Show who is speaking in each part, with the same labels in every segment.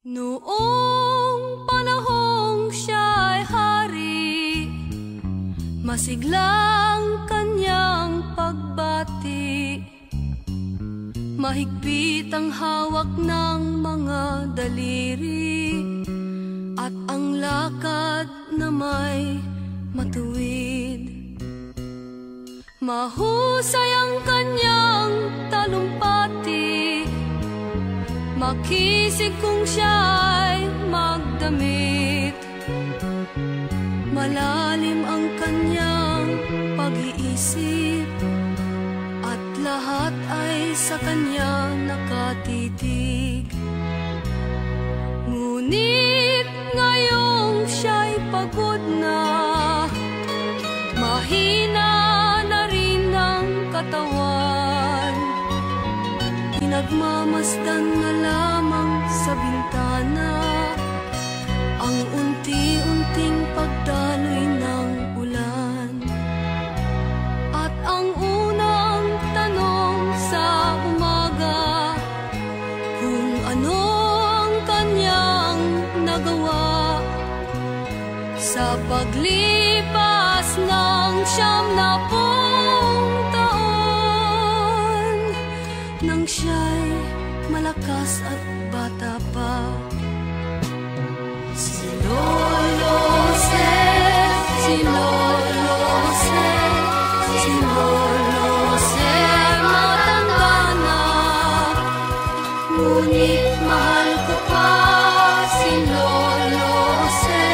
Speaker 1: Noong panahong siya'y hari, masiglang kanyang pagbati. Mahigpit ang hawak ng mga daliri, at ang lakad na may matuwid. Mahusay ang kanyang talumpati, makisig kung siya'y magdamit. Malalim ang kanyang pag-iisip, at lahat ay sa kanya nakatitig. Ngunit ngayong siya'y pagod na, mahina na rin ang katawan. Pinagmamasdan na lamang sa bintana ang unti-unting pagdaloy ng ulan. At ang unang tanong sa umaga, kung ano ang kanyang nagawa sa paglipas ng 90 taon, nang siya'y malakas at bata pa. Si Lolo Jose, si Lolo Jose, si Lolo Jose, matanda na, ngunit mahal ko pa si Lolo Jose,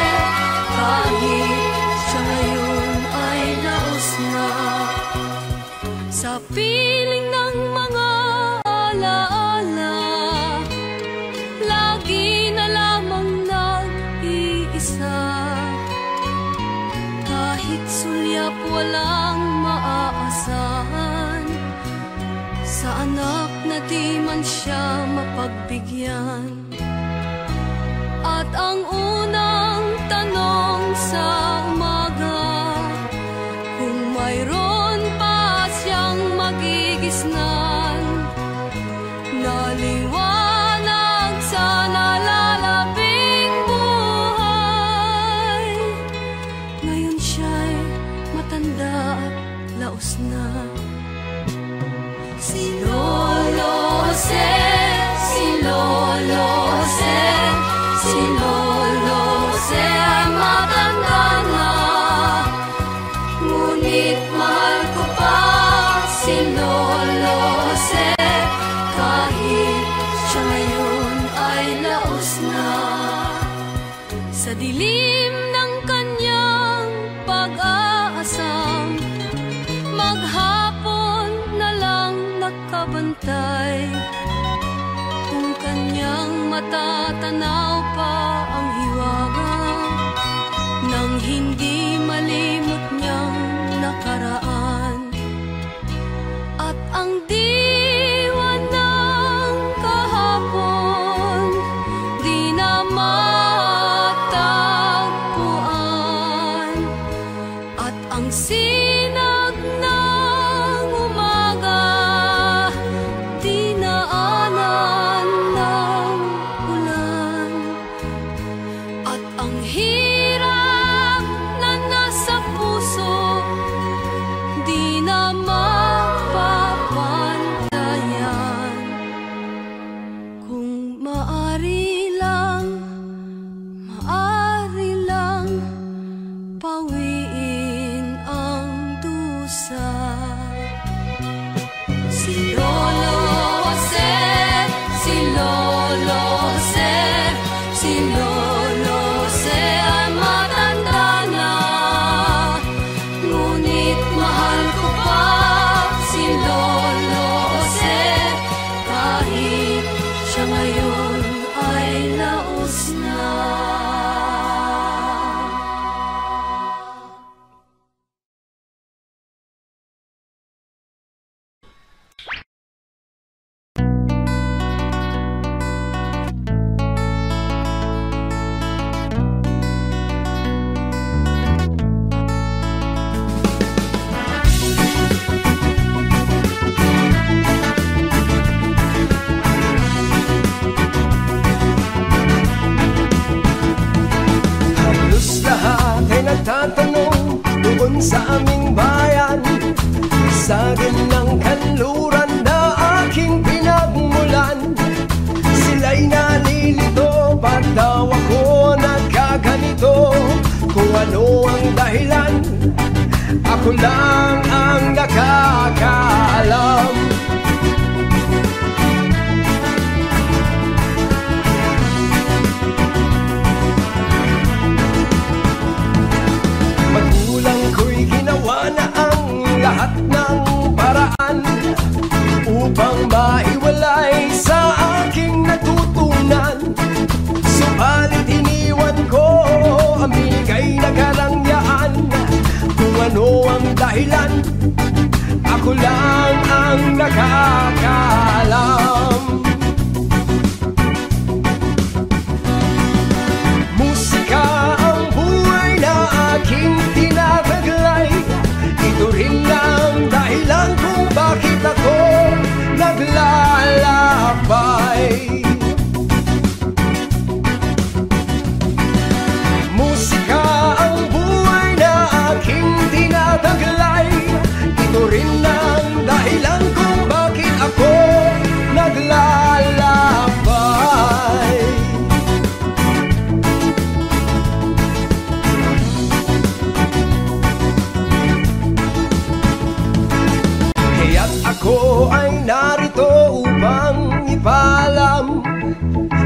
Speaker 1: kahit siya ngayon ay laos na. Sa piling ng mga alaala, lagi na lamang nag-iisa. Kahit sulyap walang maaasahan, sa anak na di man siya mapagbigyan. At ang unang tanong sa umaga, kung mayroon pa siyang magigisnan na liwanag sa nalalabing buhay. Ngayon siya'y matanda at laos na. Si Lolo Jose, si Lolo Jose, si Lolo Jose ay matanda na, ngunit mahal ko pa si Lolo Jose, kahit siya ngayon ay laos na. Sa dilim ng kanyang pag-aasam, maghapon na lang nakabantay. Kung kanyang matatanaw pa ang hiwaga nang hindi malimot niyang nakaraan. At ang diwa ng kahapon di na matagpuan, at ang sinag ng umaga di naanan ng ulan. At ang hirap na
Speaker 2: sa aming bayan, sa ganyang kanluran na aking pinagmulan. Sila'y nalilito, ba't daw ako nagkaganito? Kung ano ang dahilan, ako lang ang nakakaalam. Magulang ko'y ginawa na ang lahat ng paraan upang maiwalay sa aking natutunan. Subalit iniwan ko ang binigay na karangyaan. Kung ano ang dahilan, ako lang ang nakakaalam. Musika ang buhay na aking tinataglay. Ito rin ang dahilan kung bakit ako naglalakbay. Musika ang buhay na aking tinataglay. Ito rin ang dahilan kung bakit ako naglalakbay. Kaya't ako ay narito upang ipaalam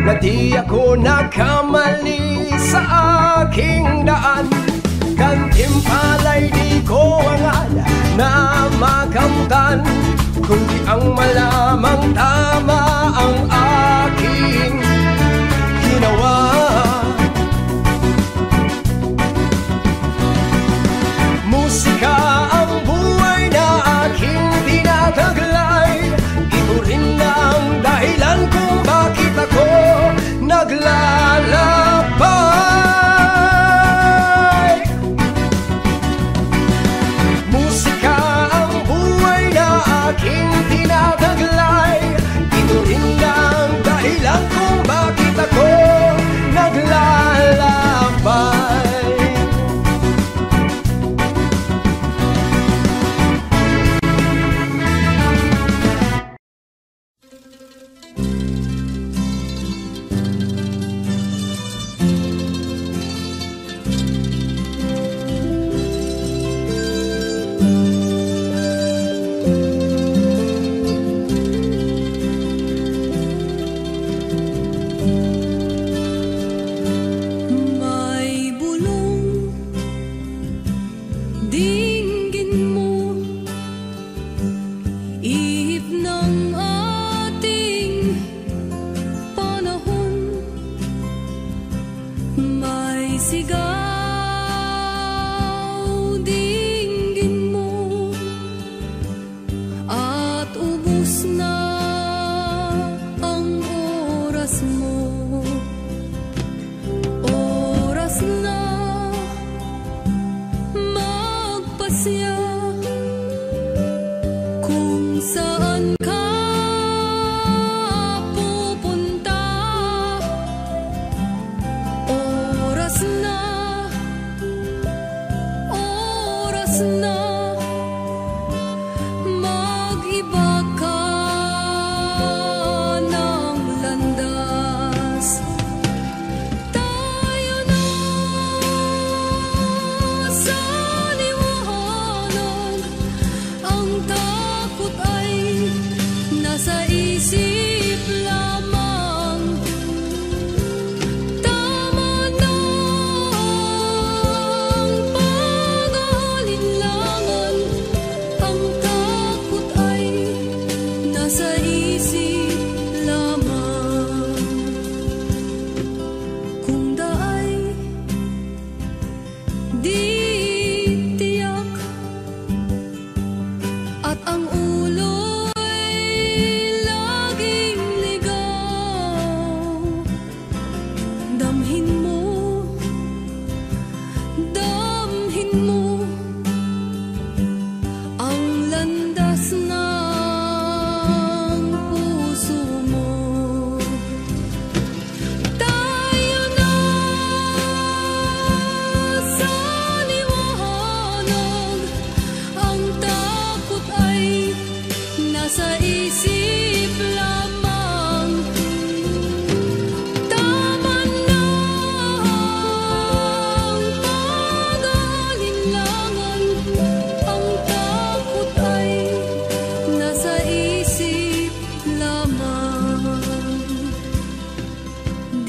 Speaker 2: na di ako nagkamali sa aking daan. Gantimpala'y di ko hangad na makamtan, kundi ang malamang tama ang aking ginawa. Musika ang buhay na aking tinataglay. Ito rin ang dahilan kung bakit ako naglalakbay. Musika ang buhay na aking tinataglay. Ito rin ang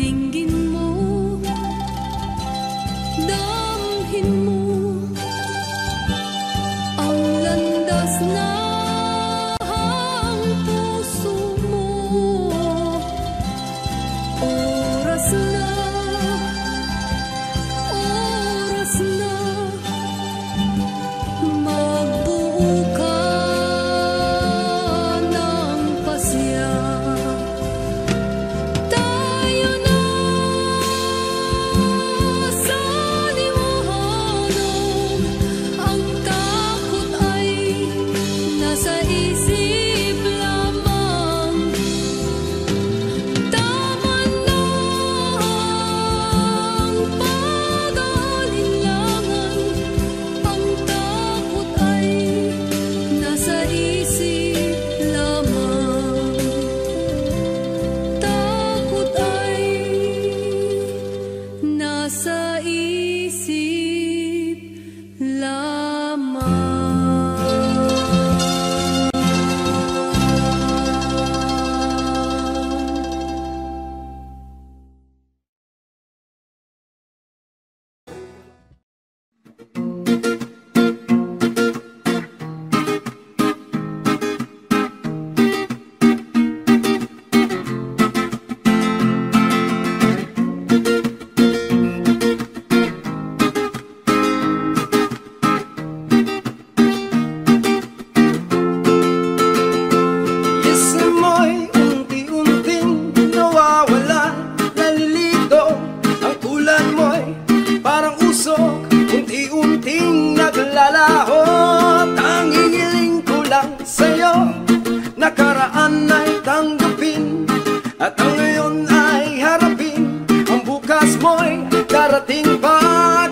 Speaker 1: Dinggin mo, damhin mo ang landas na ang puso mo. Oras na magbuo ka ng pasya. Tayo na sa liwanag, ang takot ay nasa isip lamang. Tama na ang pag-aalinlangan, ang takot ay nasa isip lamang. Takot ay nasa isip lamang.
Speaker 2: Isip mo'y unti-unting nawawala, nalilito. Ang tulad mo'y parang usok, unti-unting naglalaho. Tanging hiling ko lang sa'yo, nakaraan ay tanggapin, at ang ngayon ay harapin. Ang bukas mo'y darating pa,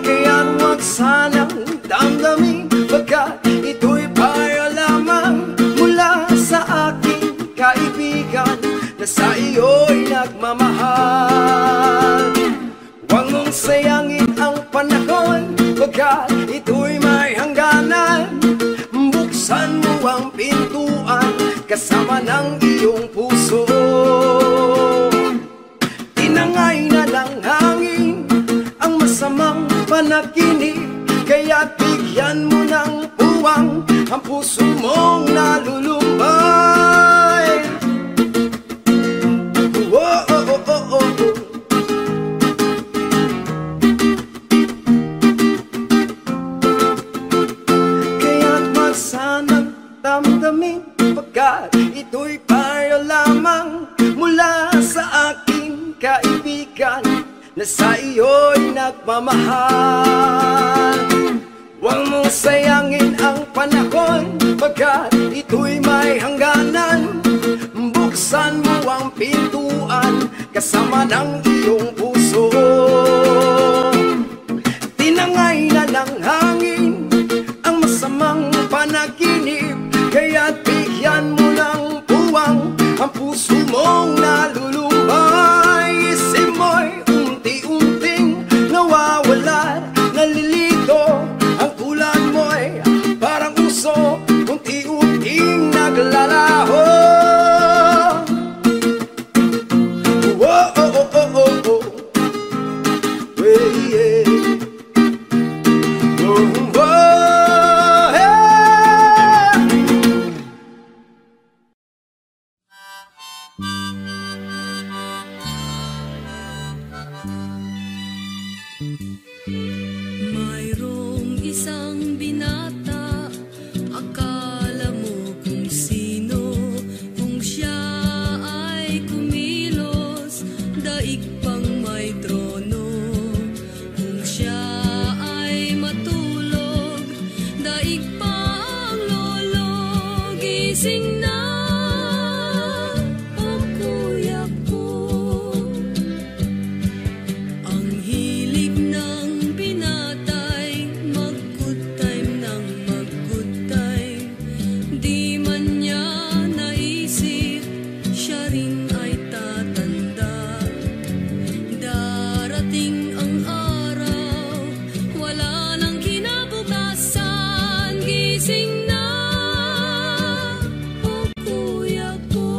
Speaker 2: kaya't huwag sanang damdamin, pagkat ito'y payo lamang mula sa aking kaibigan na sa iyo'y nagmamahal. Huwag mong sayangin ang panahon, pagkat ito'y may hangganan. Buksan mo ang pintuan kasama ng iyong puso. Tinangay na ng hangin ang masamang panaginip, kaya't bigyan mo ng puwang ang puso mong nalulumbay. Oh, oh, oh, oh, oh. Kaya't wag sanang damdamin, pagkat ito'y payo lamang mula sa aking kaibigan na sa iyo'y nagmamahal. Huwag mong sayangin ang panahon, pagkat ito'y may hangganan. Buksan mo ang pintuan kasama ng iyong puso. Tinangay na ng hangin ang masamang panaginip, kaya't bigyan mo ng puwang ang puso mong nalulumbay. Isip mo'y unti-unting nawawala, nalilito. Ang tulad mo'y parang usok, unti-unting naglalaho. Oh, oh, oh, oh, oh, oh. Yeah, yeah. Oh, oh, yeah.
Speaker 1: Mayroong isang binata, akala mo kung sino, kung siya ay kumilos, daig pang may trono. Kung siya ay matulog, daig pang lolo. Gising na ang kuya ko. Ang hilig ng binatay, mag-good time ng mag-good time. Di man niya naisip, siya rin ay tatanda. Darating ang araw, wala nang kinabukasan. Gising na ang kuya ko.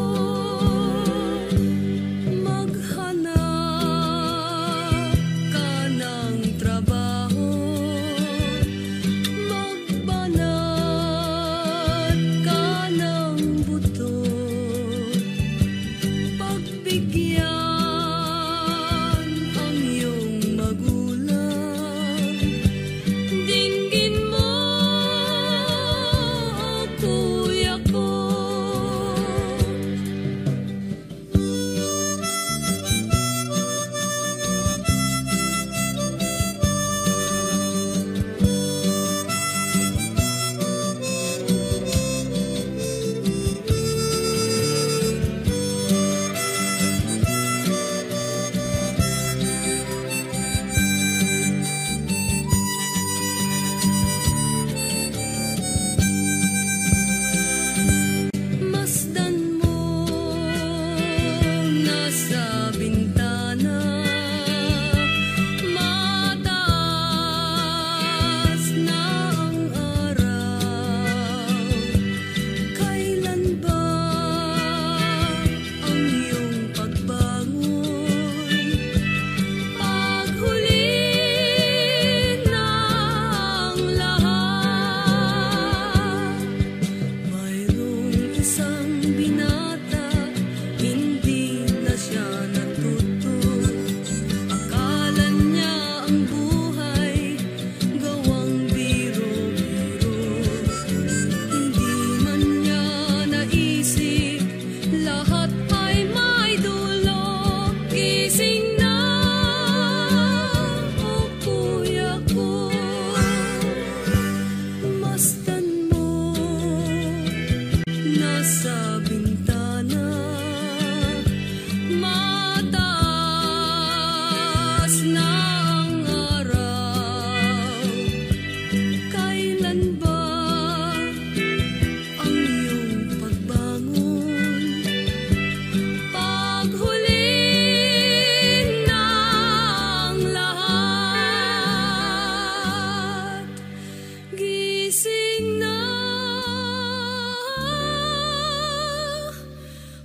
Speaker 1: paghuli ng lahat. Gising na,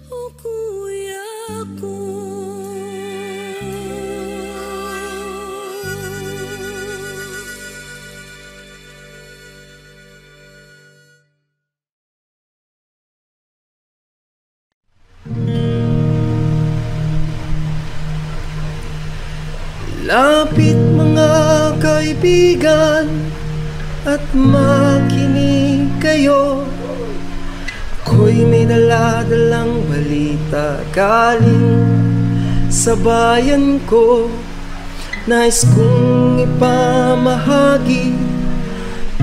Speaker 1: o kuya ko.
Speaker 2: Lapit mga kaibigan at makinig kayo. Ako'y may dala-dalang balita galing sa bayan ko. Nais kong ipamahagi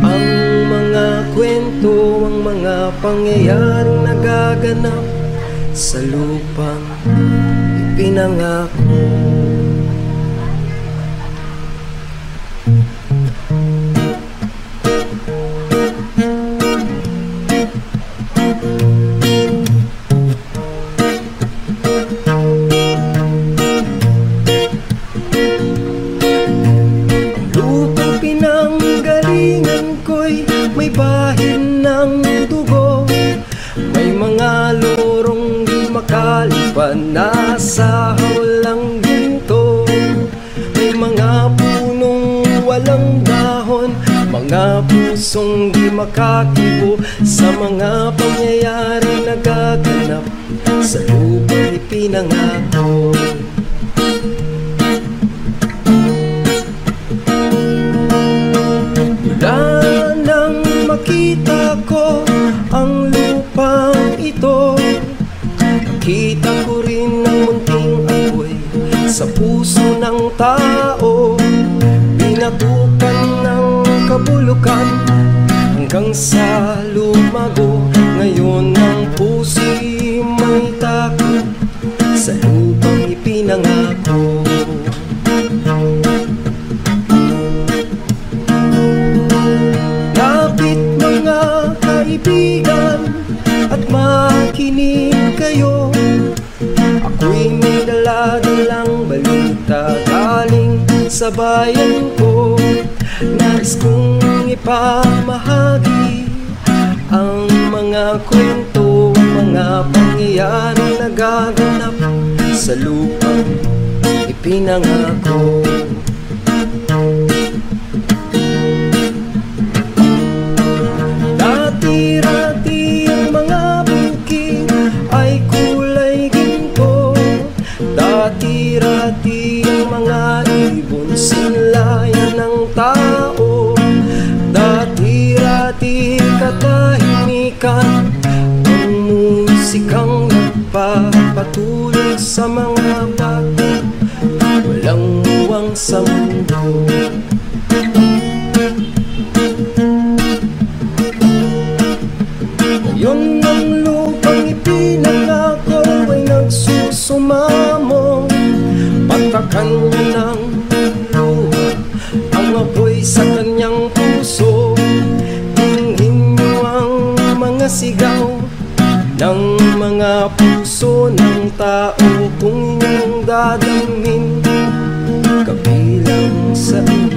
Speaker 2: ang mga kwento, ang mga pangyayaring nagaganap sa lupang ipinangako. May bahin ng dugo, may mga lorong di makalipan, nasa hawlang ginto. May mga punong walang dahon, mga pusong di makakibo sa mga pangyayari nagaganap sa lupang ipinangako. Makita ko ang lupang ito, nakita ko rin ang munting apoy sa puso ng tao. Pinatukan ng kabulukan hanggang sa lumago. Ngayon ang puso'y may takot sa lupang ipinangako. Kaibigan at makinig kayo. Ako'y may dala-dalang balita galing sa bayan ko. Nais kong ipamahagi ang mga kwento, ang mga pangyayari nagaganap sa lupang ipinangako. Dati-rati ang mga bukid ay kulay ginto. Dati-rati ang mga ibon sinlayan ng tao. Dati-rati katahimikan ang musikang nagpapatulog sa mga bata walang muwang sa mundo. Ngayon ang lupang ipinangako ay nagsusumamo. Patakan ng luha ang apoy sa kanyang puso. Tingin niyo ang mga sigaw ng mga puso ng tao. Kung inyong dadamhin kabilang sa inyo.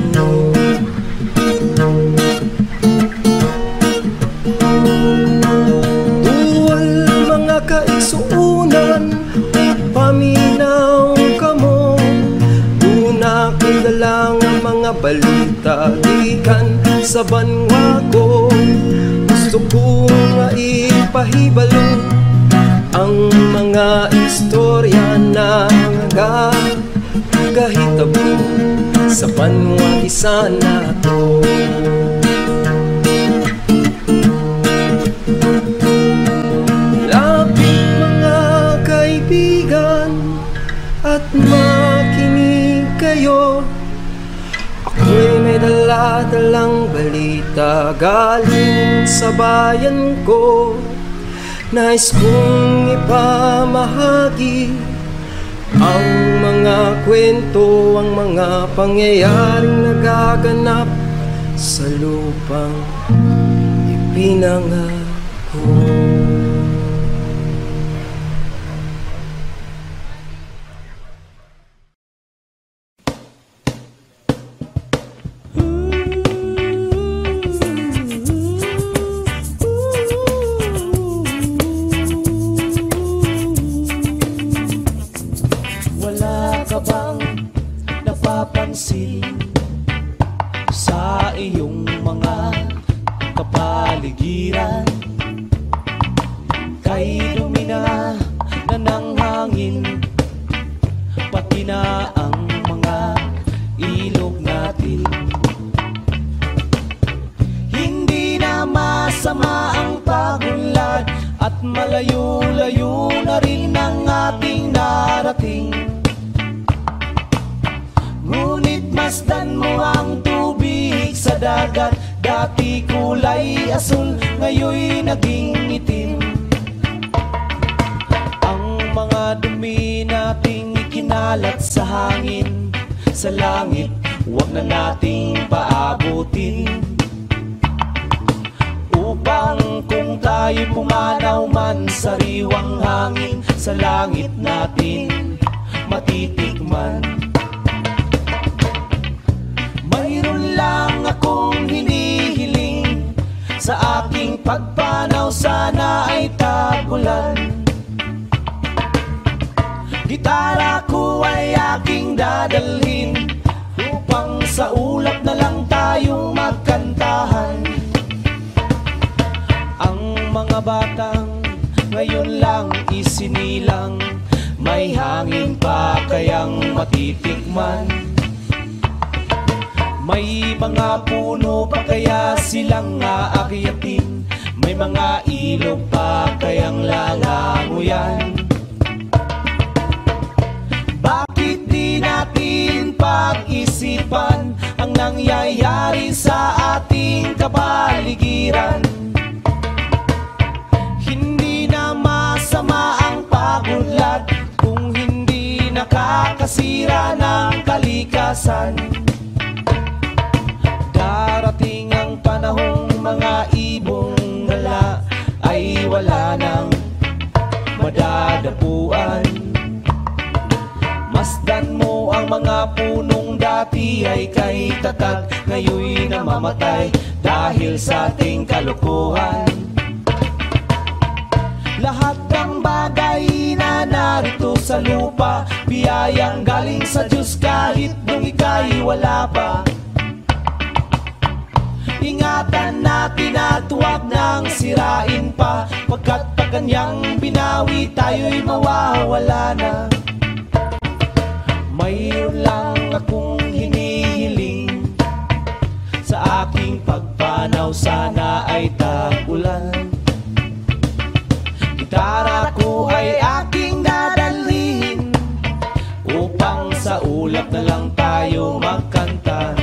Speaker 2: Kaigsuunan, paminaw ka mo. Una kang dalang ang mga balita dikan sa banwa ko. Gusto kong ipahibalo ang mga istorya na nagkahitabo sa banwa isa na to. At makinig kayo. Ako'y may dala-dalang balita galing sa bayan ko. Nais kong ipamahagi ang mga kwento, ang mga pangyayaring nagaganap sa lupang ipinangako.
Speaker 3: Wala ka bang napapansin sa iyong mga kapaligiran? Kay dumi na ng hangin, pati na ang mga ilog natin. Hindi na masama ang pagunlad at malayo-layo na rin ang ating narating. Ngunit masdan mo ang tubig sa dagat. Dati kulay asul, ngayoy naging itim. Ang mga dumi nating ikinalat sa hangin, sa langit, huwag na nating paabutin. Upang kung tayo'y pumanaw man, sariwang hangin sa langit natin matitikman. Mayroon lang akong hinihiling, sa aking pagpanaw sana ay tagulan. Gitara ko ay aking dadalhin, upang sa ulap na lang tayong magkantahan. Ang mga batang ngayon lang isinilang, may hangin pa kayang matitikman. May mga puno pa kaya silang aakyatin, may mga ilog pa kayang lalanguyan. Bakit di natin pag-isipan ang nangyayari sa ating kapaligiran? Hindi na masama ang pagunlad kung hindi nakakasira ng kalikasan. Darating ang panahong mga ibong ngala ay wala nang madadapuan. Masdan mo ang mga punong dati ay kay tatag, ngayoy namamatay dahil sa ating kalukuhan. Lahat ng bagay na narito sa lupa, biyayang galing sa Diyos kahit nung ika'y wala pa. Ingatan natin at huwag nang sirain pa, pagkat pag kanyang binawi tayo'y mawawala na. Mayroon lang akong hinihiling, sa aking pagpanaw sana ay tagulan. Gitara ko ay aking dadalhin, upang sa ulap na lang tayo magkanta.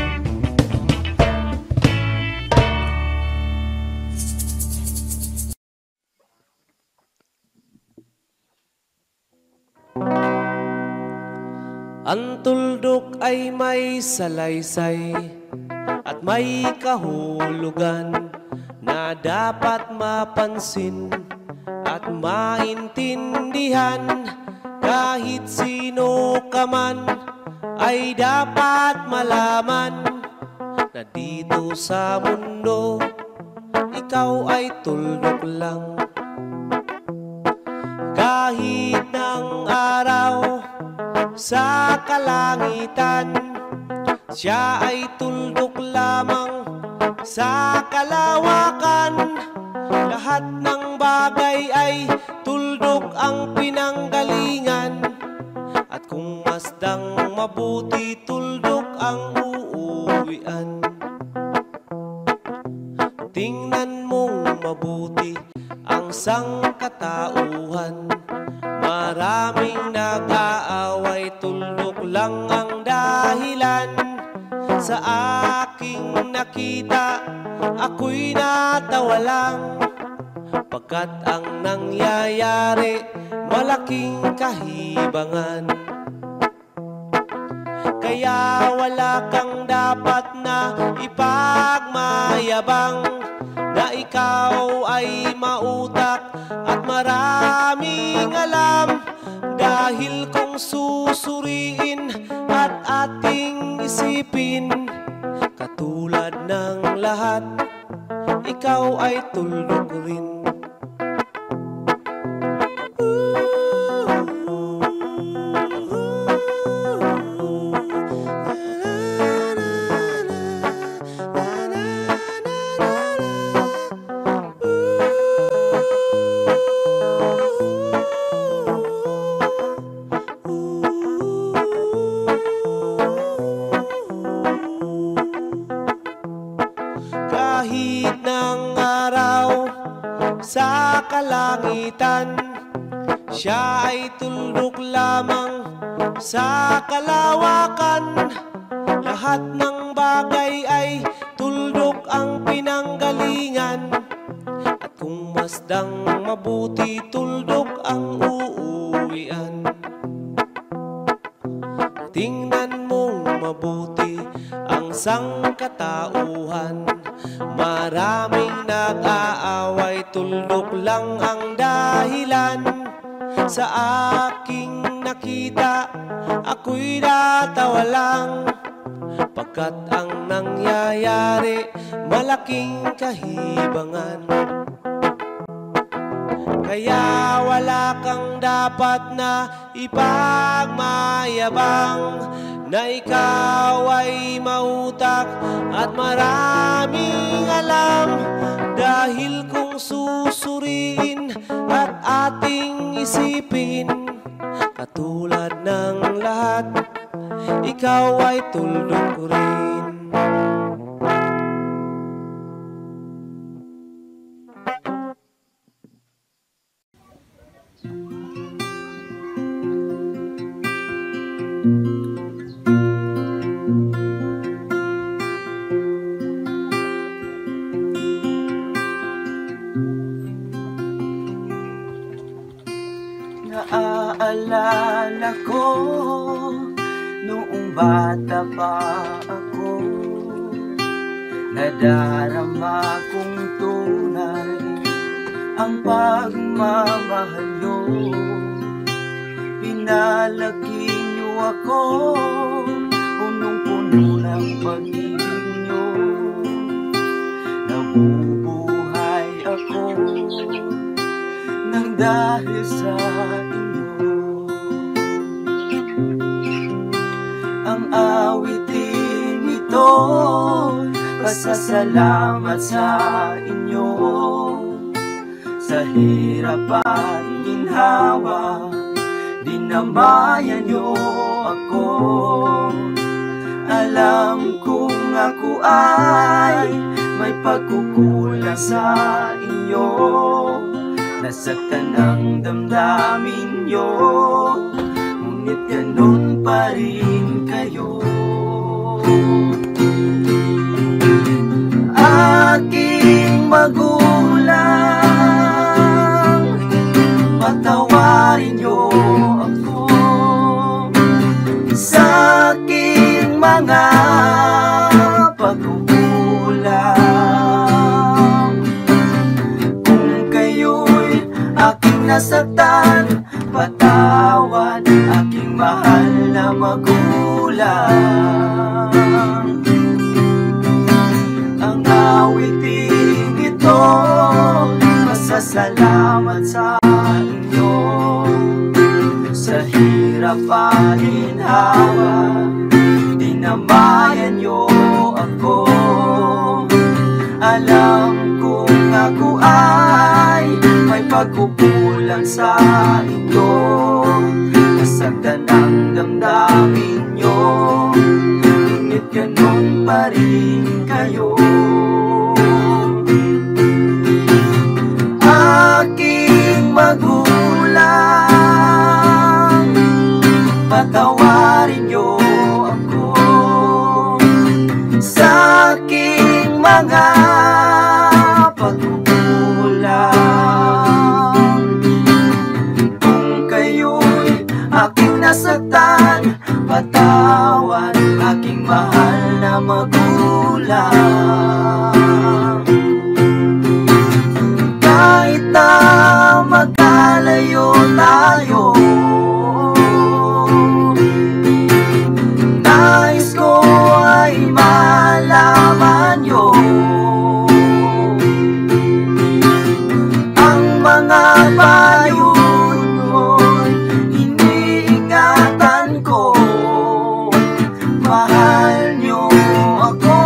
Speaker 3: Ang tuldok ay may salaysay at may kahulugan na dapat mapansin at maintindihan. Kahit sino ka man ay dapat malaman na dito sa mundo ikaw ay tuldok lang. Kahit ng araw sa kalangitan, siya ay tuldok lamang sa kalawakan. Lahat ng bagay ay tuldok ang pinanggalingan, at kung masdang mabuti, tuldok ang uuwian. Tingnan mong mabuti ang sangkatauhan, maraming nag-aaway, tuldok lang ang dahilan. Sa aking nakita, ako'y natawa lang, pagkat ang nangyayari malaking kahibangan. Kaya wala kang dapat na ipagmayabang, na ikaw ay mautak at maraming alam. Dahil kung susuriin at ating isipin, katulad ng lahat, ikaw ay tuldok rin. kalangitan. Siya ay tuldok lamang sa kalawakan. Lahat ng bagay ay tuldok ang pinanggalingan. At kung masdang mabuti, tuldok ang uuwian. Tingnan mong mabuti ang sangkatauhan. Maraming nag-aaway, tuldok lang ang dahilan. Sa aking nakita, ako'y natawa lang, pagkat ang nangyayari malaking kahibangan. Kaya wala kang dapat na ipagmayabang, na ikaw ay mautak at maraming alam. Dahil kung susuriin at ating isipin, katulad ng lahat, ikaw ay tuldok ko rin.
Speaker 4: Naaalala ko noong bata pa ako, nadarama kong tunay ang pagmamahal nyo. Pinalaki nyo ako, punong-puno ng pag-ibig nyo. Nabubuhay ako nang dahil sa inyo. Ang awitin nito, pasasalamat sa inyo. Sa hirap at ginhawa, dinamayan nyo ako. Alam kong ako ay may pagkukulang sa inyo. Nasaktan ang damdamin nyo, ngunit ganun pa rin kayo. Aking magulang, patawarin nyo ako sa aking mga pagkukulang. Kung kayo'y aking nasaktan, patawad aking mahal na magulang. Ang awitin ito, masasalamat sa inyo. Sa hirap at ginhawa, dinamayan nyo ako. Alam kong ako ay may pagkukulang sa inyo. Nasaktan ang damdamin nyo, ngunit ganun pa rin kayo. Aking magulang, patawarin nyo ako sa aking mga pagkukulang. Kung kayo'y aking nasaktan, patawad aking mahal na magulang. Kahit na magkalayo tayo, nais ko ay malaman nyo ang mga payo mo'y iniingatan ko. Mahal nyo ako,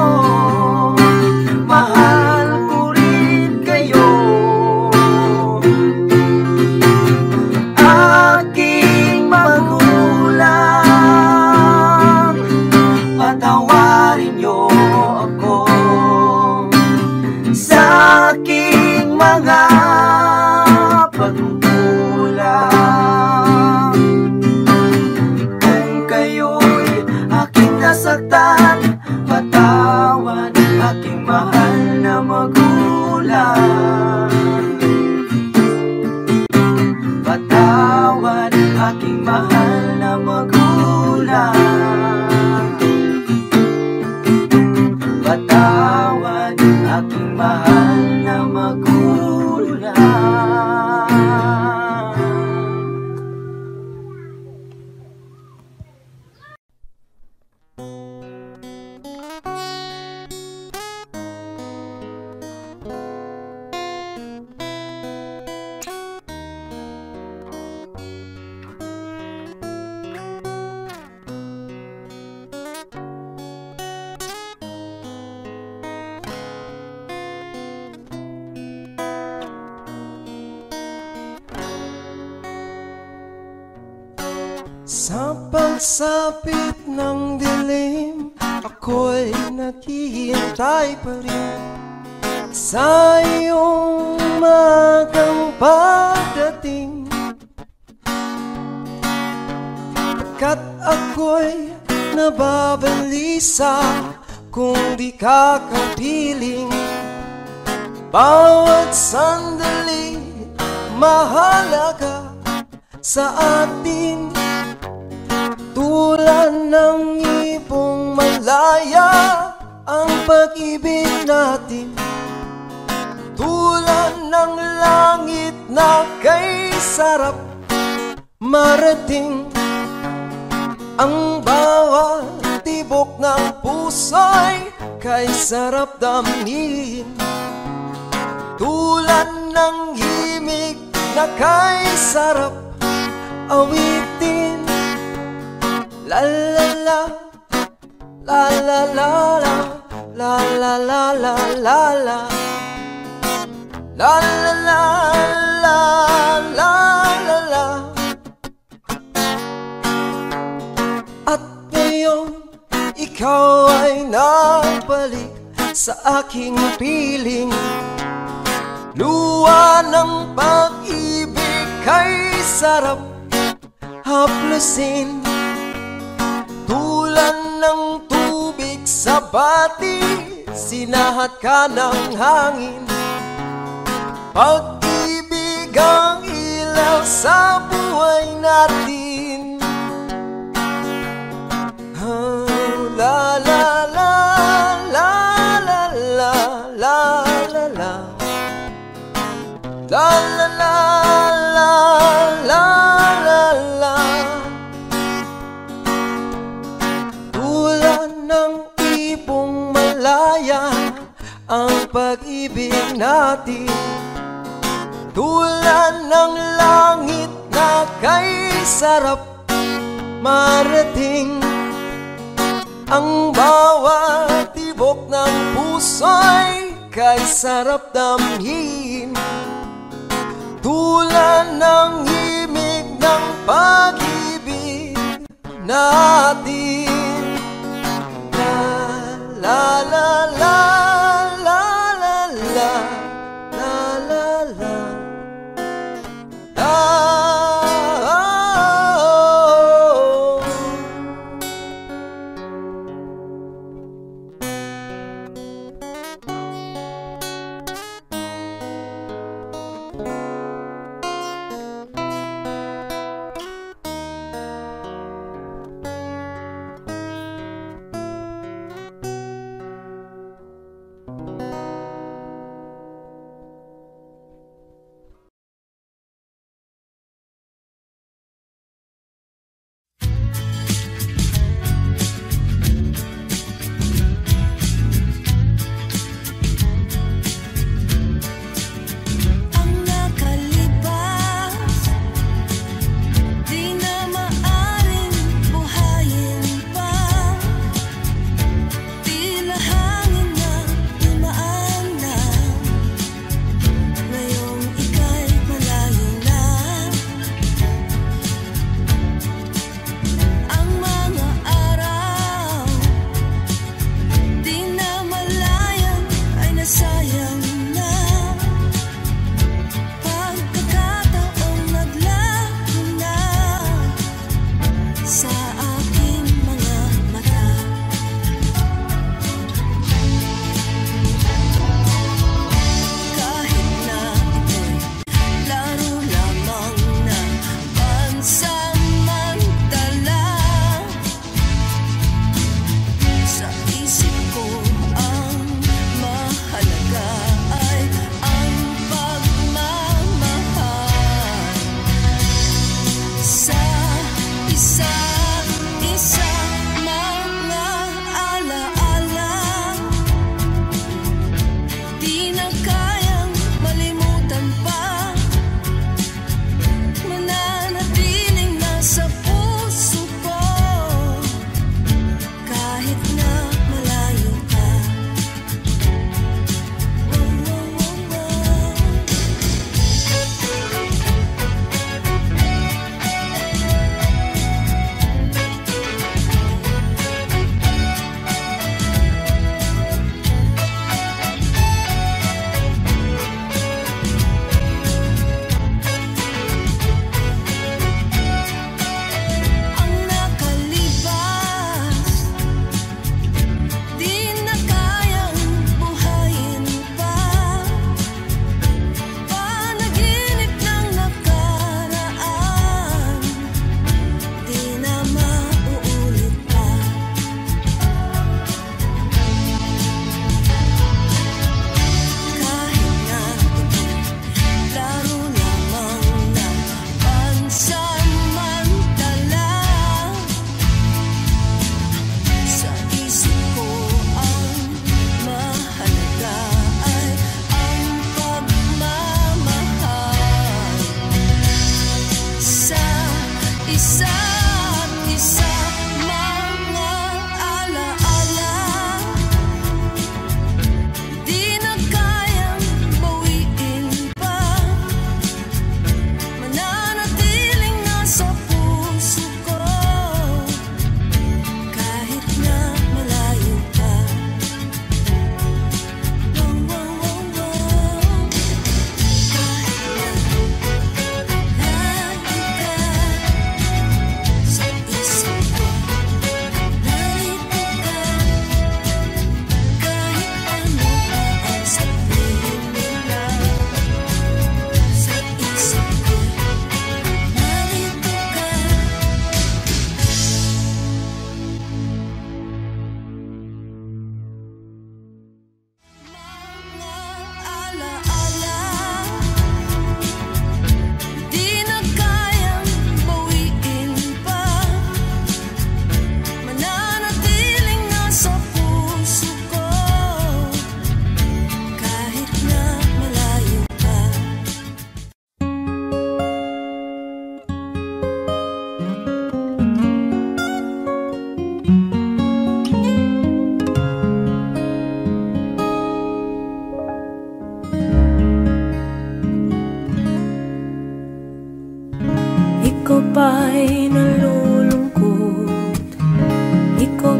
Speaker 3: Sa pagsapit ng dilim, ako'y naghihintay pa rin sa iyong magang pagdating. Pagkat ako'y nababalisa kung di ka kapiling. Bawat sandali mahalaga sa atin, tulad ng ibong malaya ang pag-ibig natin. Tulad ng langit na kay sarap marating, ang bawat tibok ng puso'y kay sarap damhin. Tulad ng himig na kay sarap awitin. La la la, la la la la, la la la la la la, la la la la la la la. At ngayon ikaw ay nagbalik sa aking piling. Luha ng pag-ibig kay sarap haplusin. Tulad ng tubig sa bati, sinahat ka ng hangin. Pag-ibig ang ilaw sa buhay natin. La la la la la la la la la, la la la la la la la. Tulad ng ibong malaya ang pag-ibig natin. Tulad ng langit na kay sarap marating, ang bawat tibok ng puso'y kay sarap damhin. Tulad ng himig ng pag-ibig natin. La la la la la la, la la la la.
Speaker 1: Isa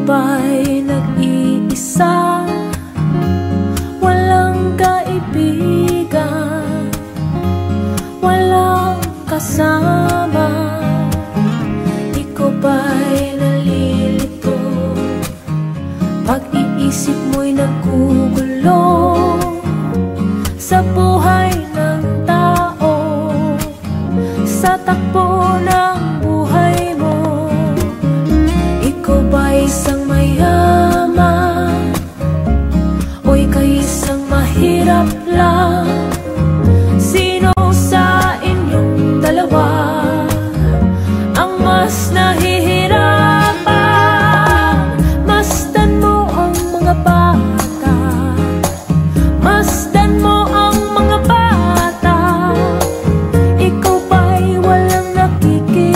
Speaker 1: ba'y nag-iisa? Walang kaibigan, walang kasama. Ikaw ba'y nalilito? Pag-iisip mo'y naggugulo sa buhay ng tao, sa takbo ng buhay mo. Ikaw ba'y isang mayaman o ika'y isang mahirap lang? Sino sa inyong dalawa ang mas nahihirapan? Masdan mo ang mga bata, masdan mo ang mga bata. Ikaw ba'y walang nakikita?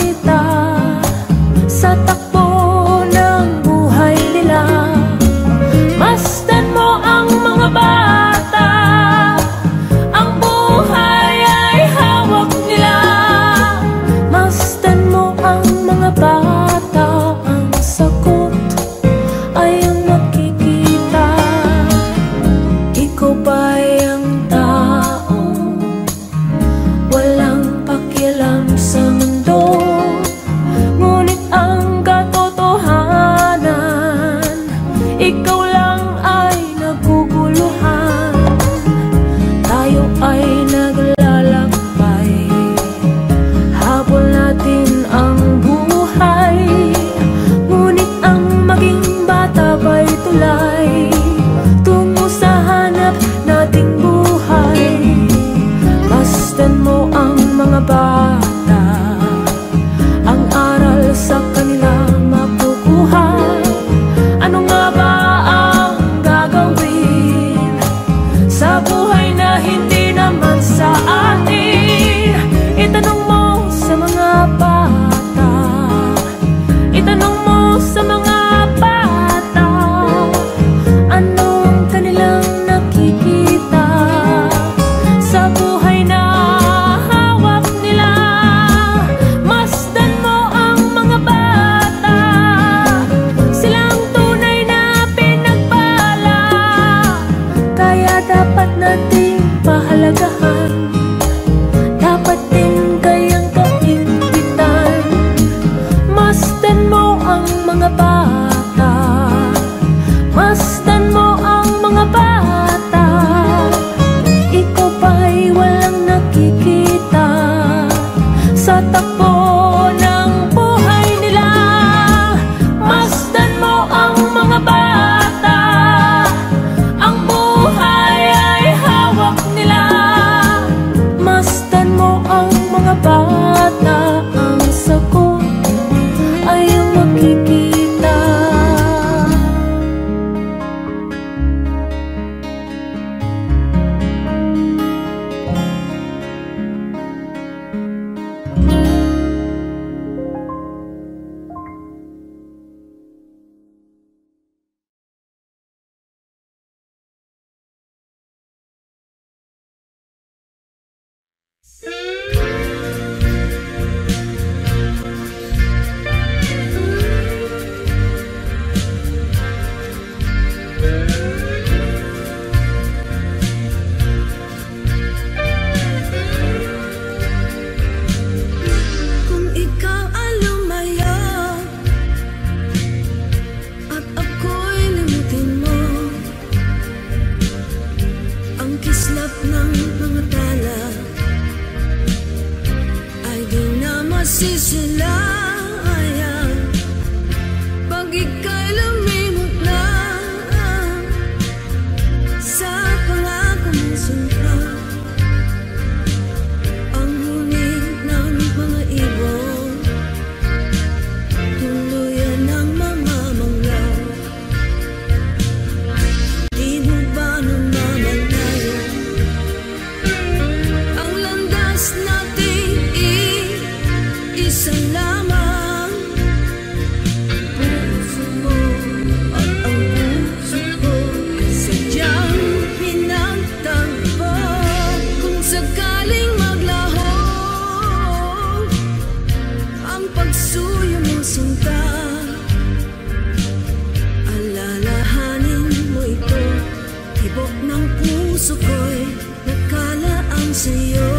Speaker 1: puso ko'y nakalaan sa'yo.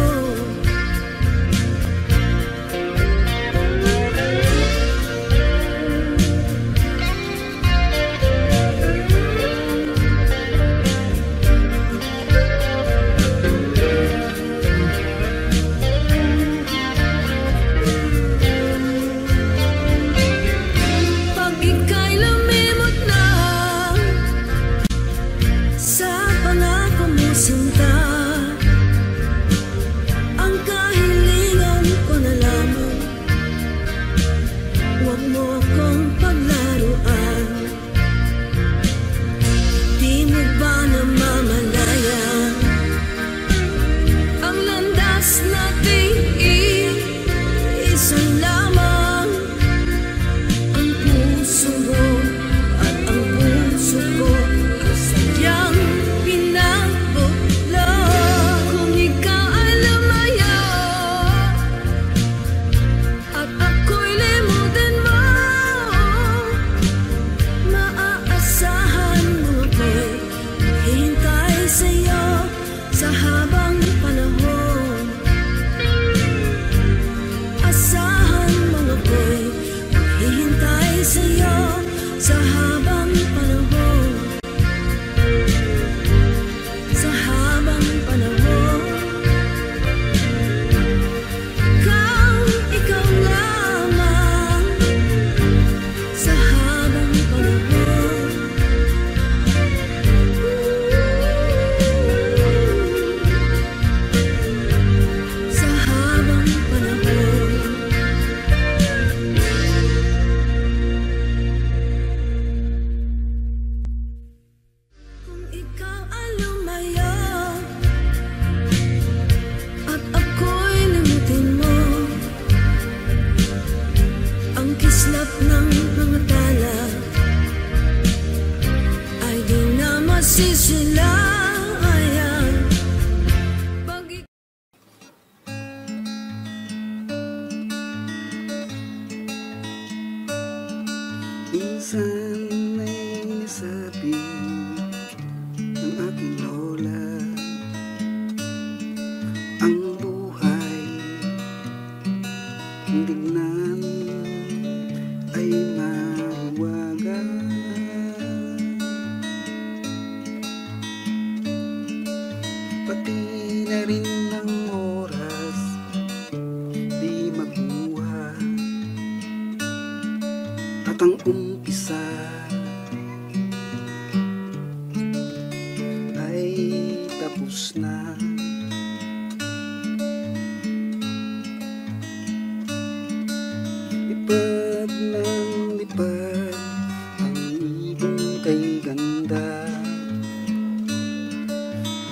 Speaker 1: Pag ika'y lumimot na sa pangako mo sinta, ang kahilingan ko na lamang, huwag mo akong paglaruan. Di mo ba namamalayan ang landas nating iisa lamang? Ang puso mo at ang puso ko ay sadyang pinagbuklod. Kung ikaw ay lumayo at ako'y limutin mo, maaasahan mo ako'y maghihintay sa'yo sa habang panahon. Asahan mo ako'y maghihintay sa'yo sa habang panahon. Sa habang panahon. Ikaw lamang. Sa habang panahon. Sa habang panahon. Kung ikaw ay lumayo at ako'y limutin mo, ang kislap ng mga tala ay di na masisilayan. Pag
Speaker 2: Minsan ay nasabi ng aking lola, ang buhay hindi tignan ay maluwagan. Pati na rin ang oras di makuha, at ang umpisa ay tapos na. Lipad ng lipad ang ibon kay ganda,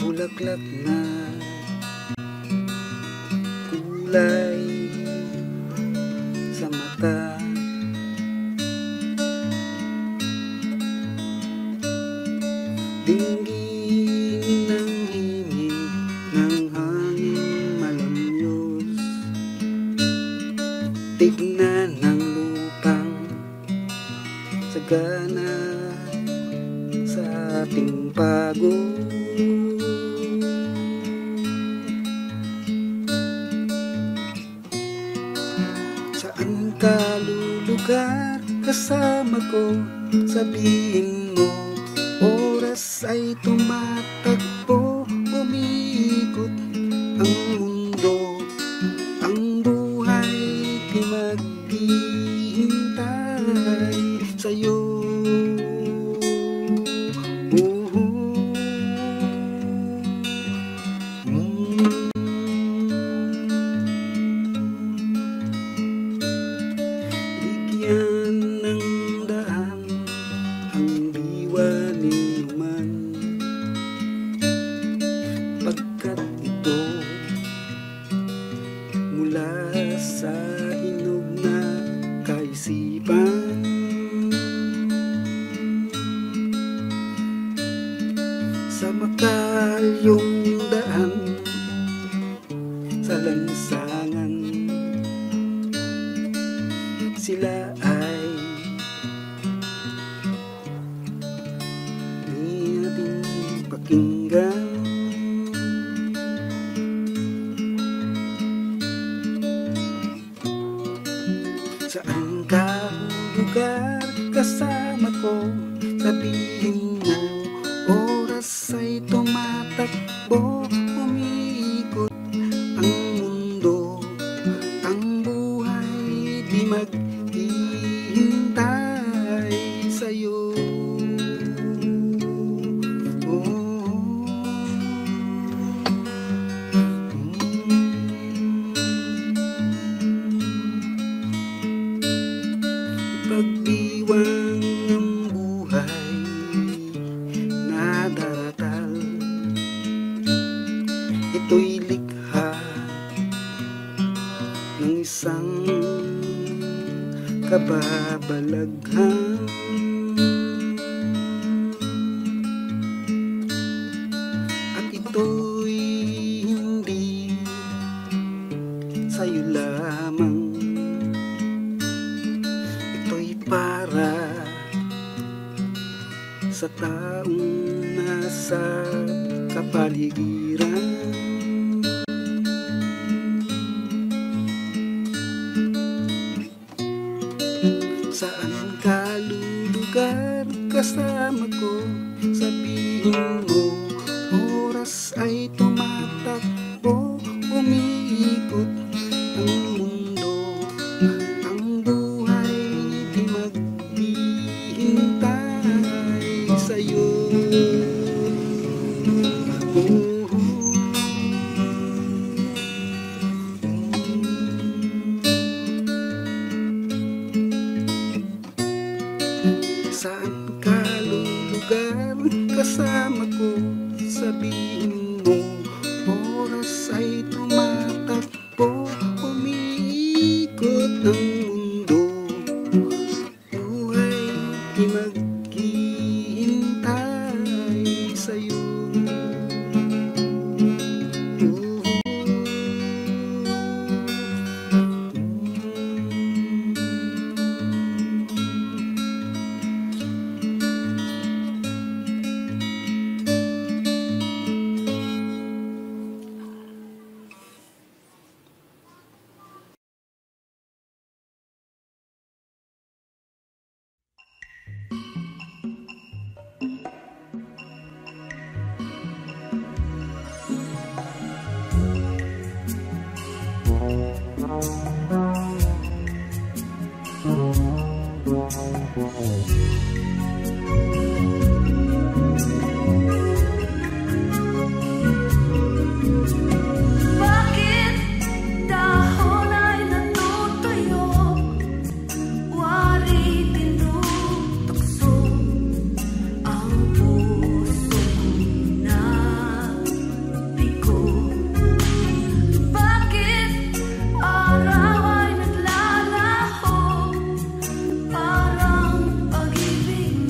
Speaker 2: bulaklak na kulay sa mata. Dinggin ng himig ng hangin malamyos, tignan ng lupang sagana sa ating pagod. Saan ka lulugar kasama ko? Sabihin mo, oras ay tumatakbo, umiikot ang mundo, ang buhay di maghihintay sa'yo. Bigyan ng daan ang diwa ni man, pagkat ito mula sa hinog na kaisipan. Sa makalyong daan, sa lansangan, sila ay di natin pakinggan.
Speaker 5: lugar kasama ko. Sabihin mo, oras ay tumatakbo, umiikot ang mundo, ang buhay di maghihintay sa'yo. Pag-iwang ang buhay na daratal, ito'y likha ng isang kababalaghan. At ito'y hindi sa'yo lamang, para sa taong nasa kapaligiran. Saan ka lulugar kasama ko? Sabihin mo, oras ay tumatakbo, umiikot ang mundo, ang buhay di maghihintay sa'yo. Saan ka lulugar kasama ko? Sabihin mo, oras ay tumatakbo, umiikot ang mundo, buhay di maghihintay sa'yo.
Speaker 1: Bakit dahon ay natutuyo, wari tinutukso ang puso na bigo? Bakit araw ay naglalaho, parang pag-ibig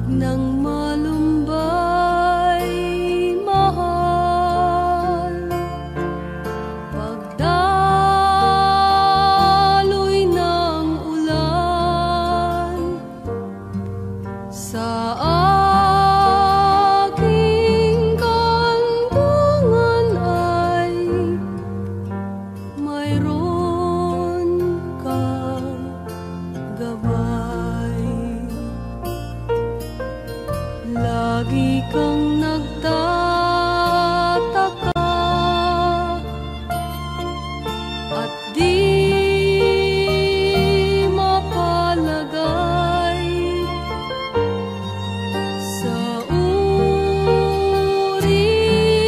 Speaker 1: nang malumbay, mahal. Pagdaloy ng ulan sa aking kantungan ay mayroon kang gabay. Lagi kang nagtataka at di mapalagay sa uri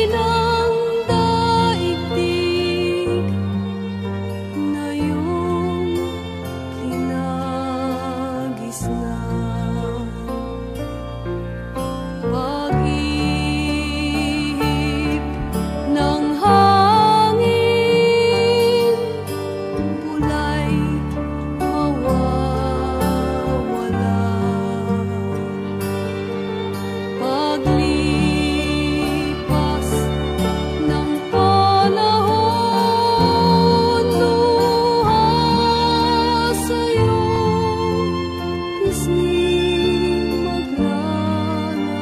Speaker 1: ng daigdig na iyong kinagisnan. Pag-ihip ng hangin, bulay mawawala. Paglipas ng panahon, luha sa iyong pisngi maglalabo.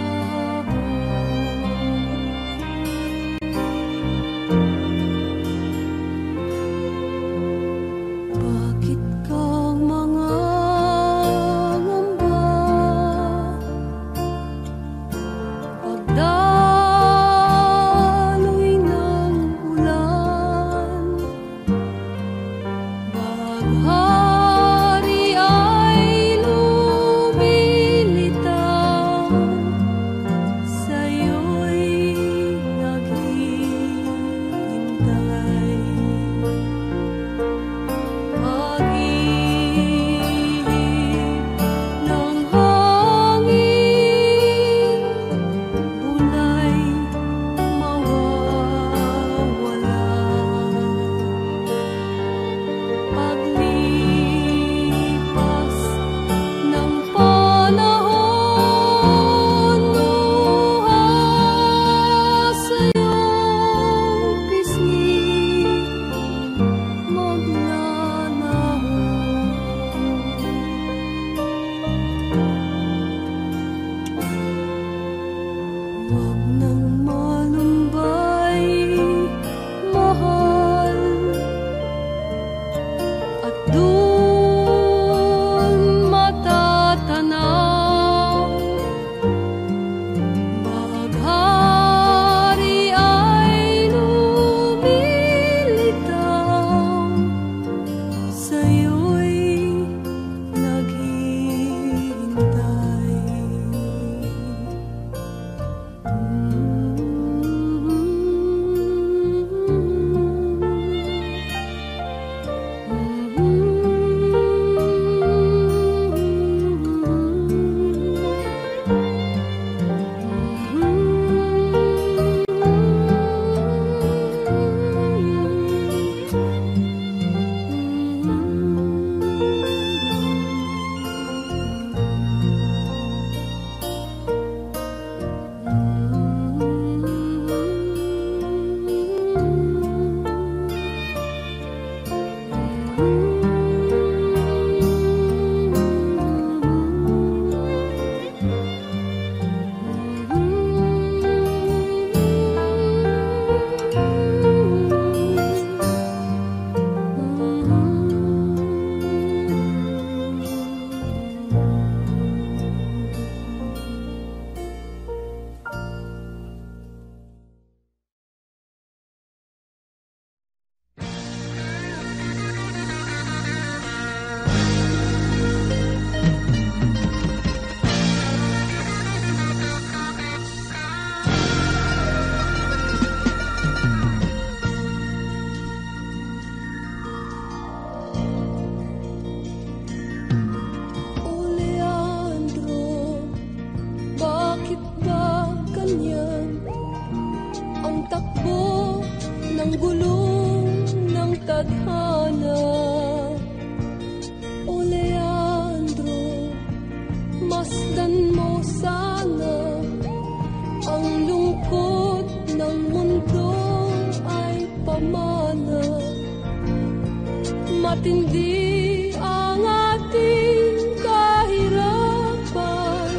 Speaker 1: Bakit kang mga ngamba? Pagdaloy ng ulan, baghari ay lumilitaw, sa'yo'y naghihintay. Pag-ihip ng hangin, bulay mawawala. Paglipas ng panahon, luha sa iyong pisngi maglalaho. Huwag nang malumbay, mahal, at dun matatanaw. Baghari ay lumilitaw, sa'yo'y naghihintay. ng gulong ng tadhana. O Leandro, masdan mo sa Matindi ang ating kahirapan,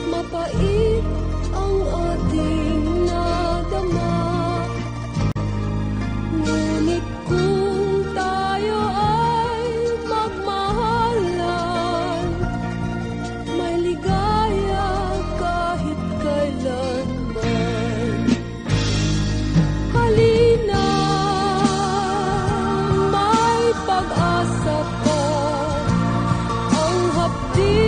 Speaker 1: mapait ang ating nadama. Ngunit kung tayo ay magmahalan, may ligaya kahit kailanman. Halina, may pag-asa pa, ang hapdi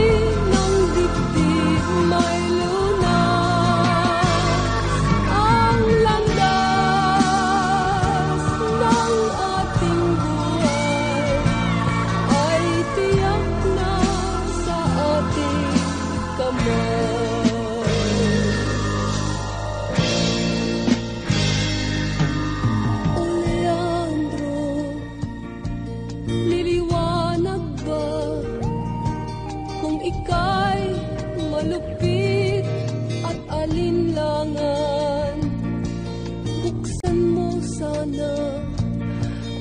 Speaker 1: ng dibdib may lunas. Ang landas ng ating buhay ay tiyak na sa ating kamay. O Leandro, liliwanag ba kung ika'y malupit at alinlangan? Buksan mo sana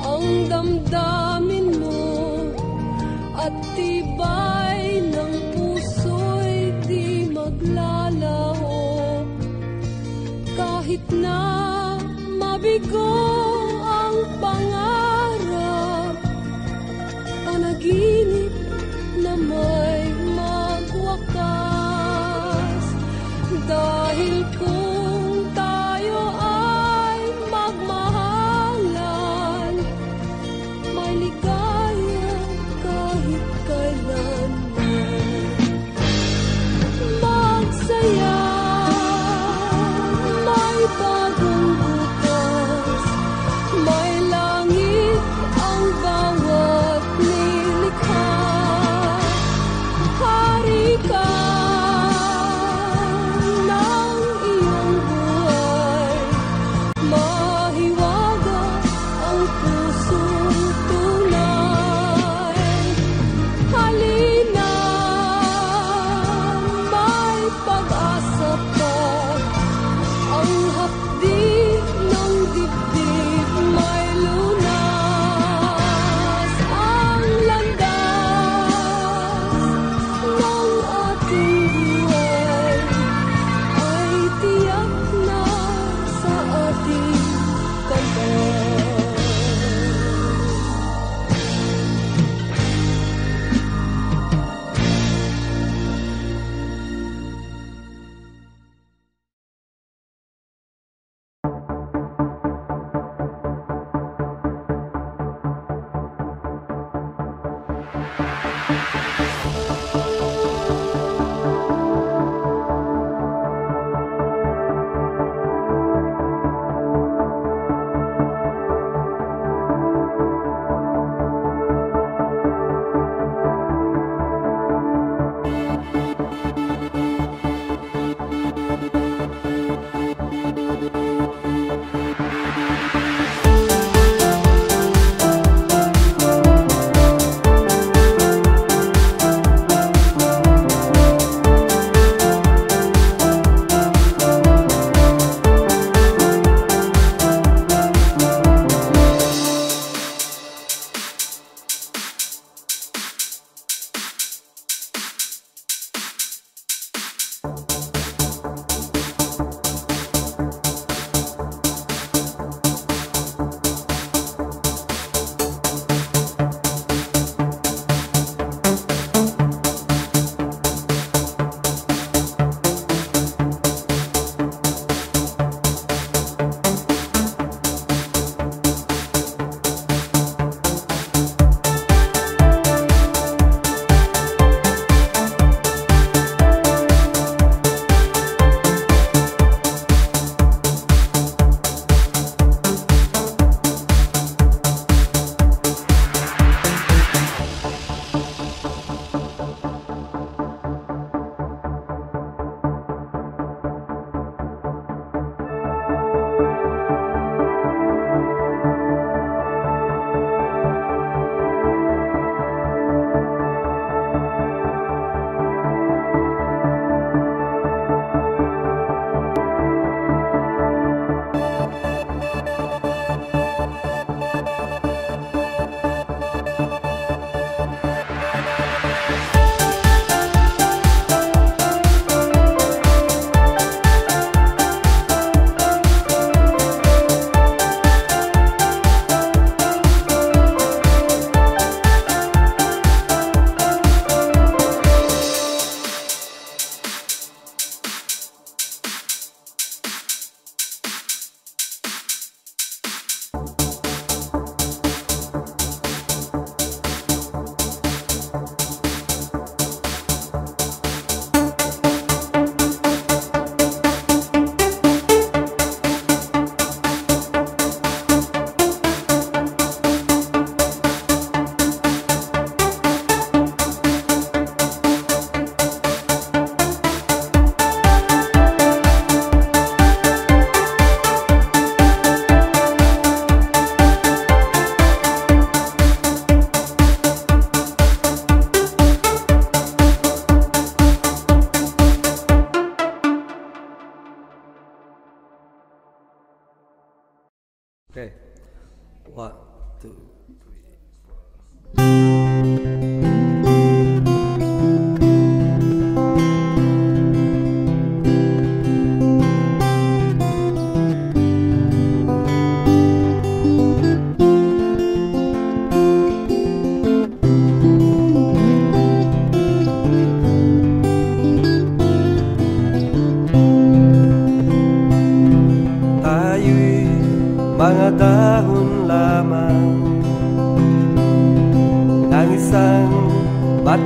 Speaker 1: ang damdamin mo at tibay ng puso'y di maglalaho. Kahit na mabigo ang pangarap, panaginip na may magwakas. Dahil kung tayo ay magmahalan, may ligaya kahit kailanman. Magsaya, may bagong bukas, may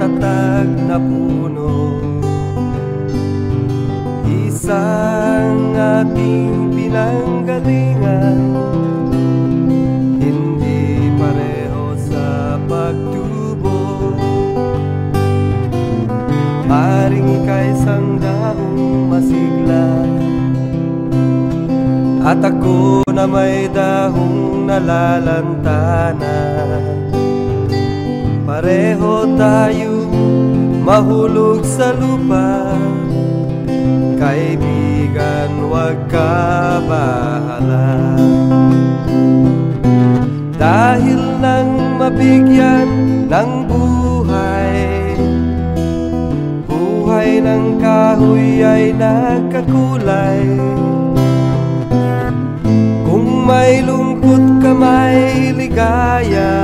Speaker 6: matatag na puno. Isang ating pinanggalingan, hindi pareho sa pagtubo. Maring ika'y isang dahong masigla, at ako na may dahong nalalantana. Pareho tayo mahulog sa lupa, kaibigan, huwag ka bahala. Dahil nang mabigyan ng buhay, buhay ng kahoy ay nagkakulay. Kung may lungkot ka, may ligaya,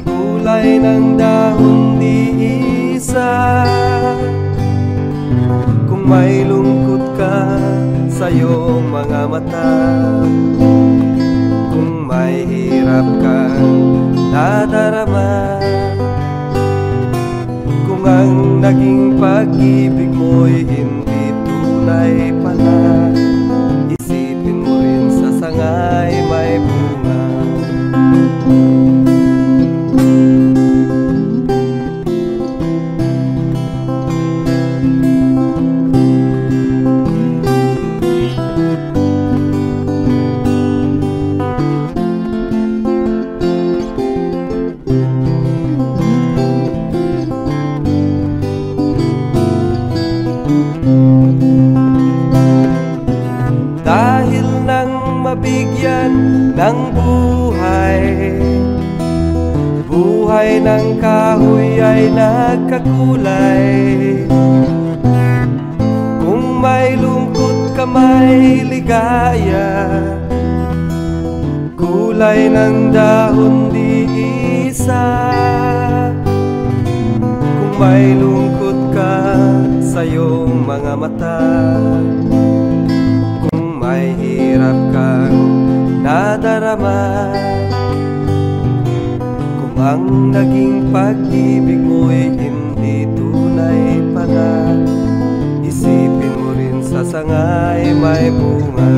Speaker 6: kulay ng dahon di isa. Kung may lungkot ka sa iyong mga mata, kung may hirap kang nadarama, kung ang naging pag-ibig mo'y hindi tunay pala, isipin mo rin sa sangay may bunga. Dahil nang mabigyan ng buhay, buhay ng kahoy ay nagkakulay. Kung may lungkot ka, may ligaya, kulay ng dahon di isa. Kung may lungkot ka sa iyong mga mata, may hirap kang nadarama, kung ang naging pag-ibig mo'y hindi tunay pala, isipin mo rin sa sangay may bunga.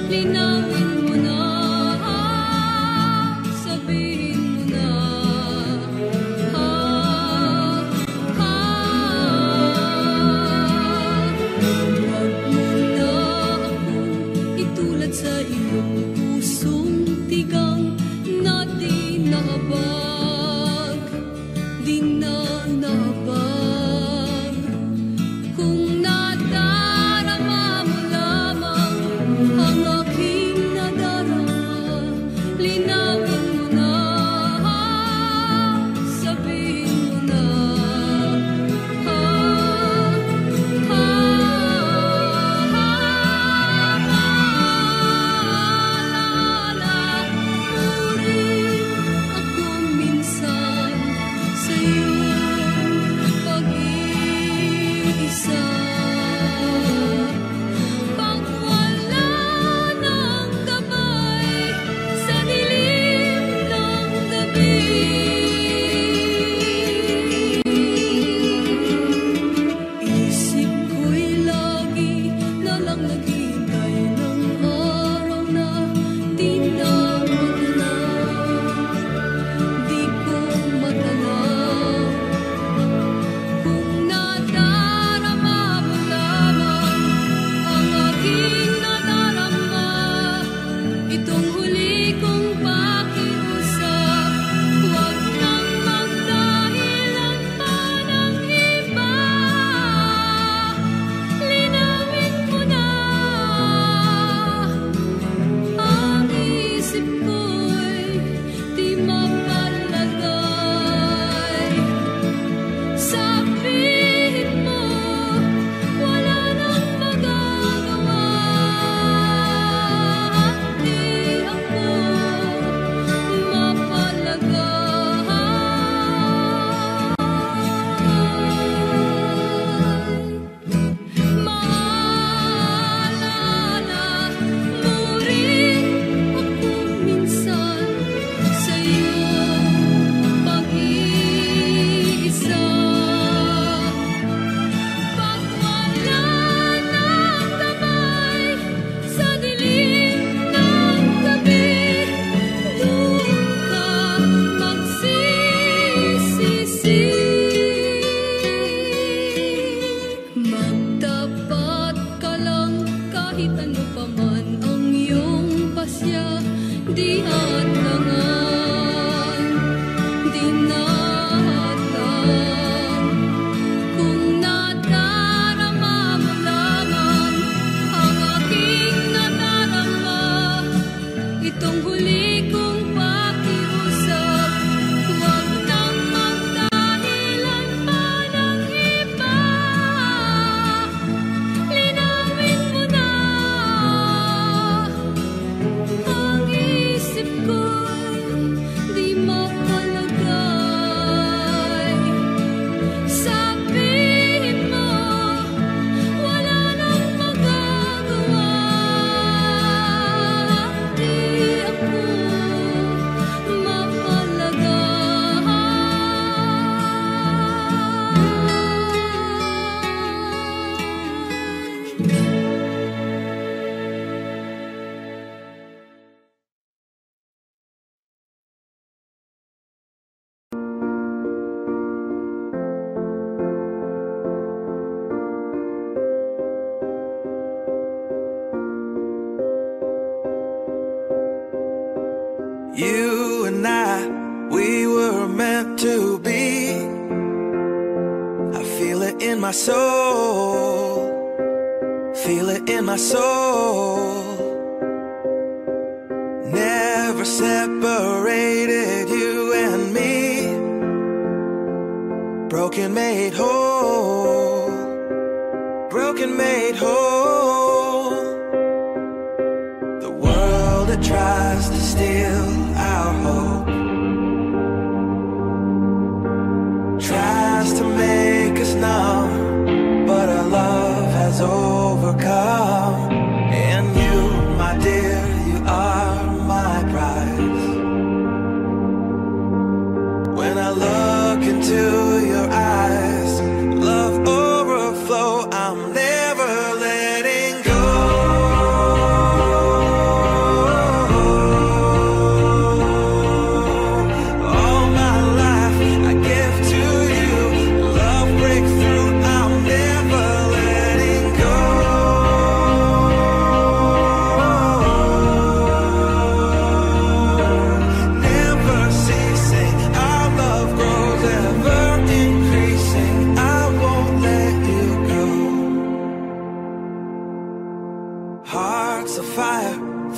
Speaker 1: linawin mo na, sabihin mo na. Huwag mo na akong itulad sa iyong pusong tigang na di naabag, di na naabag. Kung nadarama mo lamang ang aking nadarama, linawin mo na, sabihin mo na. Akong minsan sa iyong pag-iisa, pag wala ng gabay sa dilim ng gabi. Isip ko'y lagi na lang naghihintay ng araw na di na matanaw, di ko matanaw. Kung nadarama mo lamang ang aking nadarama, itong huli kong pakiusap, huwag nang magdahilan pa ng iba, linawin mo na. Ang isip ko'y di mapalagay, sabihin mo wala nang magagawa, di ako mapalagay. Maalala mo rin akong minsan sa iyong pag-iisa, pag wala ng gabay sa dilim ng gabi, doon ka magsisisi. Magtapat ka lang kahit ano pa man ang iyong pasya, di hadlangan, di nahadlang. Kung nadarama mo lamang ang aking nadarama, itong huli kong pakiusap, huwag nang magdahilan pa ng iba, linawin mo na. Ang isip ko'y di mapalagay, sabihin mo wala nang magagawa, di ako
Speaker 3: You and I, we were meant to be. I feel it in my soul, feel it in my soul. Never separated, you and me. Broken made whole, broken made whole. The world that tries to steal our hope tries to make us numb, but our love has overcome. And you, my dear, you are my prize. When I look into your eyes, love overflow, I'm never letting go.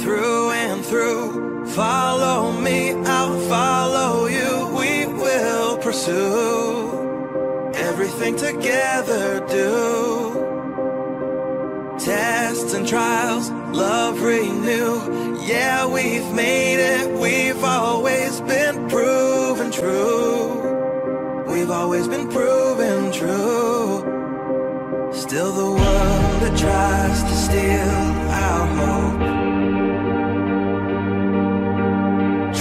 Speaker 3: through and through. Follow me, I'll follow you. We will pursue everything together, do tests and trials, love renew. Yeah, we've made it, we've always been proven true. We've always been proven true. Still the world that tries to steal our hope,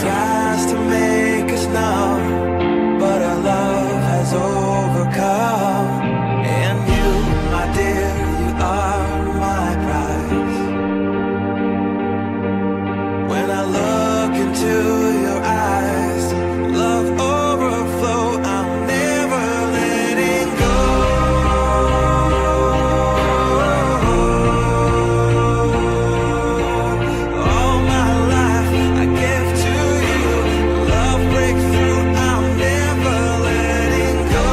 Speaker 3: tries to make us numb, but our love has overcome. And you, my dear, you are my prize. When I look into your eyes, love overflow, I'm never letting go. All my life I give to you. Love breakthrough, I'm never letting go.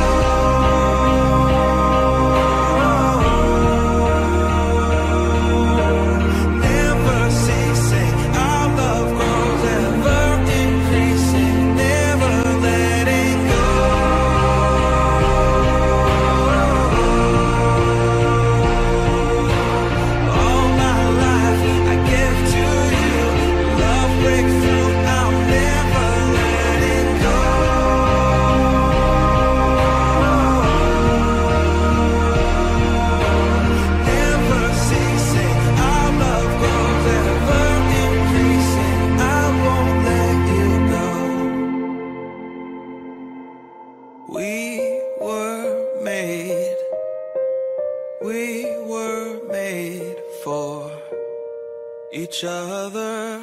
Speaker 3: Never ceasing, our love grows, ever increasing, never letting go. All my life I give to you. Love breakthrough, I'm never letting go. Never ceasing, our love grows, ever increasing. I won't let you go. We were made for each other.